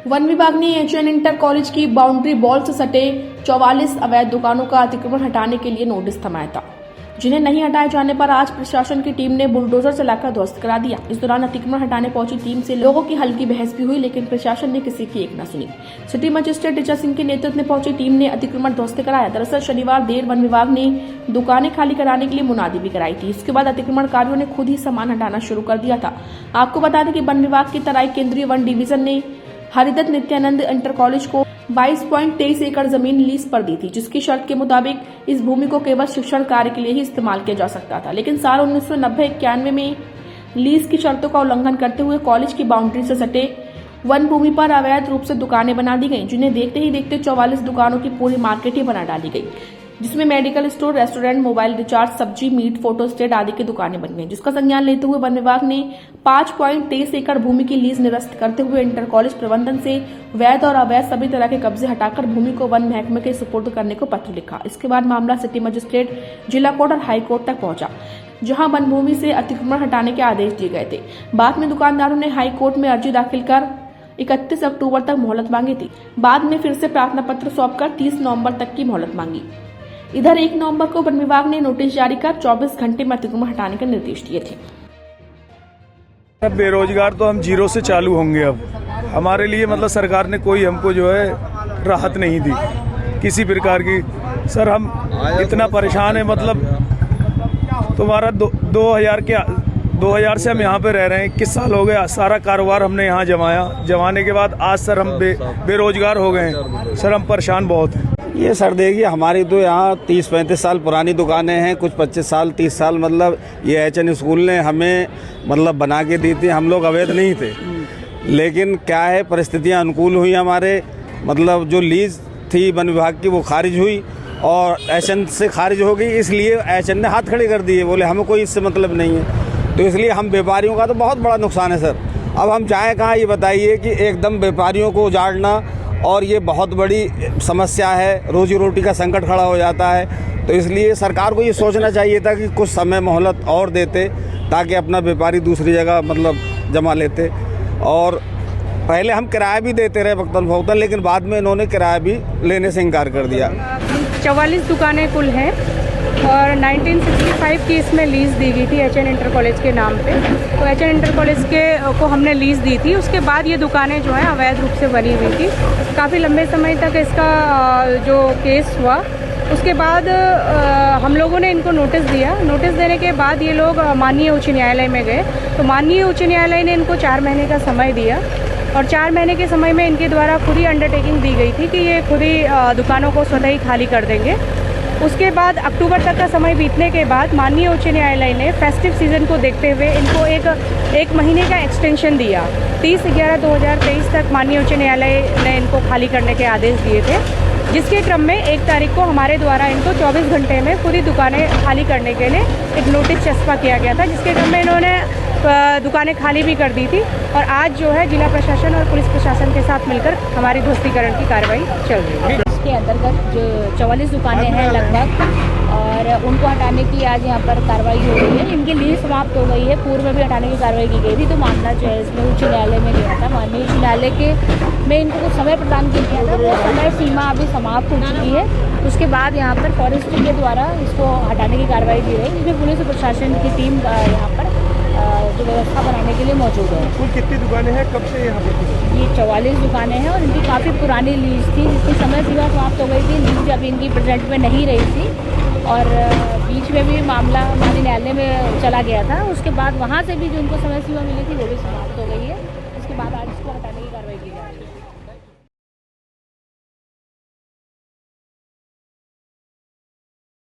One विभाग ने HN inter college की बाउंड्री वॉल से सटे 44 अवैध दुकानों का अतिक्रमण हटाने के लिए नोटिस थमाया था, जिन्हें नहीं हटाए जाने पर आज प्रशासन की टीम ने बुलडोजर चलाकर ध्वस्त करा दिया। इस दौरान अतिक्रमण हटाने पहुंची टीम से लोगों की हल्की बहस भी हुई, लेकिन प्रशासन ने किसी की एक न सुनी। सिटी मजिस्ट्रेट ऋचा सिंह के नेतृत्व में पहुंची टीम ने अतिक्रमण ध्वस्त कराया। दरअसल शनिवार देर वन विभाग ने दुकानें खाली कराने के लिए मुनादी भी कराई थी। इसके बाद अतिक्रमणकारियों ने खुद ही सामान हटाना शुरू कर दिया था। आपको बता दें कि वन विभाग की तराई केंद्रीय वन डिवीजन ने हरिदत्त नित्यानंद इंटर कॉलेज को 22.23 एकड़ जमीन लीज पर दी थी, जिसकी शर्त के मुताबिक इस भूमि को केवल शिक्षण कार्य के लिए ही इस्तेमाल किया जा सकता था। लेकिन साल 1990-91 में लीज की शर्तों का उल्लंघन करते हुए कॉलेज की बाउंड्री से सटे वन भूमि पर अवैध रूप से दुकानें बना दी गईं, जिन्हें देखते ही देखते 44 दुकानों की पूरी मार्केट ही बना डाली गई, जिसमें medical store, restaurant, mobile recharge, सब्जी, मीट, फोटो स्टेट आदि की दुकानें बन गई, जिसका संज्ञान लेते हुए वन विभाग ने 5.23 एकड़ भूमि की लीज निरस्त करते हुए इंटर कॉलेज प्रबंधन से वैध और अवैध सभी तरह के कब्जे हटाकर भूमि को वन महकमे के सुपुर्द करने को पत्र लिखा। इसके बाद मामला सिटी मजिस्ट्रेट, जिला कोर्ट और हाई कोर्ट तक पहुंचा, जहां वन भूमि से अतिक्रमण हटाने के आदेश दिए गए थे। बाद में दुकानदारों ने हाई कोर्ट में अर्जी दाखिल कर 31 अक्टूबर तक मोहलत मांगी थी। बाद में फिर से प्रार्थना पत्र सौंपकर 30 नवंबर तक की मोहलत मांगी। इधर 1 नवंबर को वन विभाग ने नोटिस जारी कर 24 घंटे में अतिक्रमण हटाने के निर्देश दिए थे। बेरोजगार तो हम जीरो से चालू होंगे। अब हमारे लिए मतलब सरकार ने कोई हमको जो है राहत नहीं दी किसी प्रकार की। सर हम इतना परेशान है, मतलब तुम्हारा 2000 से हम यहाँ पे रह रहे हैं। 21 साल हो गया, सारा कारोबार हमने यहाँ जमाने के बाद आज सर हम बेरोजगार हो गए हैं। सर हम परेशान बहुत हैं। ये सर देखिए, हमारी तो यहाँ 30-35 साल पुरानी दुकानें हैं, कुछ 25 साल 30 साल मतलब ये एचएन स्कूल ने हमें मतलब बना के दी थी। हम लोग अवैध नहीं थे, लेकिन क्या है परिस्थितियाँ अनुकूल हुई हमारे, मतलब जो लीज थी वन विभाग की वो खारिज हुई और एचएन से खारिज हो गई, इसलिए एचएन ने हाथ खड़े कर दिए, बोले हमें कोई इससे मतलब नहीं है। तो इसलिए हम व्यापारियों का तो बहुत बड़ा नुकसान है सर। अब हम चाहें कहाँ, ये बताइए कि एकदम व्यापारियों को उजाड़ना और ये बहुत बड़ी समस्या है, रोजी रोटी का संकट खड़ा हो जाता है। तो इसलिए सरकार को ये सोचना चाहिए था कि कुछ समय मोहलत और देते, ताकि अपना व्यापारी दूसरी जगह मतलब जमा लेते। और पहले हम किराया भी देते रहे वक्तन फ़ौकतन, लेकिन बाद में इन्होंने किराया भी लेने से इनकार कर दिया। 44 दुकानें कुल हैं और 1965 की इसमें लीज़ दी गई थी एचएन इंटर कॉलेज के नाम पे। तो एचएन इंटर कॉलेज को हमने लीज़ दी थी। उसके बाद ये दुकानें जो हैं अवैध रूप से बनी हुई थी। काफ़ी लंबे समय तक इसका जो केस हुआ, उसके बाद हम लोगों ने इनको नोटिस दिया। नोटिस देने के बाद ये लोग माननीय उच्च न्यायालय में गए। तो माननीय उच्च न्यायालय ने इनको 4 महीने का समय दिया और 4 महीने के समय में इनके द्वारा खुद ही अंडरटेकिंग दी गई थी कि ये खुद ही दुकानों को स्वतः ही खाली कर देंगे। उसके बाद अक्टूबर तक का समय बीतने के बाद माननीय उच्च न्यायालय ने फेस्टिव सीज़न को देखते हुए इनको एक महीने का एक्सटेंशन दिया। 30/11/2023 तक माननीय उच्च न्यायालय ने इनको खाली करने के आदेश दिए थे, जिसके क्रम में 1 तारीख को हमारे द्वारा इनको 24 घंटे में पूरी दुकानें खाली करने के लिए एक नोटिस चस्पा किया गया था, जिसके क्रम में इन्होंने दुकानें खाली भी कर दी थी। और आज जो है जिला प्रशासन और पुलिस प्रशासन के साथ मिलकर हमारी ध्वस्तीकरण की कार्रवाई चल रही है। इसके अंतर्गत जो 44 दुकानें हैं लगभग, और उनको हटाने की आज यहाँ पर कार्रवाई हो रही है। इनकी लीज समाप्त हो गई है, पूर्व में भी हटाने की कार्रवाई की गई थी। तो मामला जो है इसमें उच्च न्यायालय में गया था। माननीय उच्च न्यायालय में इनको कुछ समय प्रदान किया गया था, वो समय सीमा अभी समाप्त हो चुकी है। उसके बाद यहाँ पर फॉरेस्ट्री के द्वारा इसको हटाने की कार्रवाई की गई, जिसमें पुलिस और प्रशासन की टीम यहाँ पर जो व्यवस्था बनाने के लिए मौजूद है। कुल कितनी दुकानें हैं, कब से यहाँ पर? ये 44 दुकानें हैं और इनकी काफ़ी पुरानी लीज थी, जिसकी समय सीमा समाप्त हो गई थी। लीज अभी इनकी प्रेजेंट में नहीं रही थी और बीच में भी मामला माननीय न्यायालय में चला गया था। उसके बाद वहाँ से भी जो उनको समय सीमा मिली थी वो भी समाप्त हो गई है। उसके बाद आज इसको हटाने की कार्रवाई की जा रही है।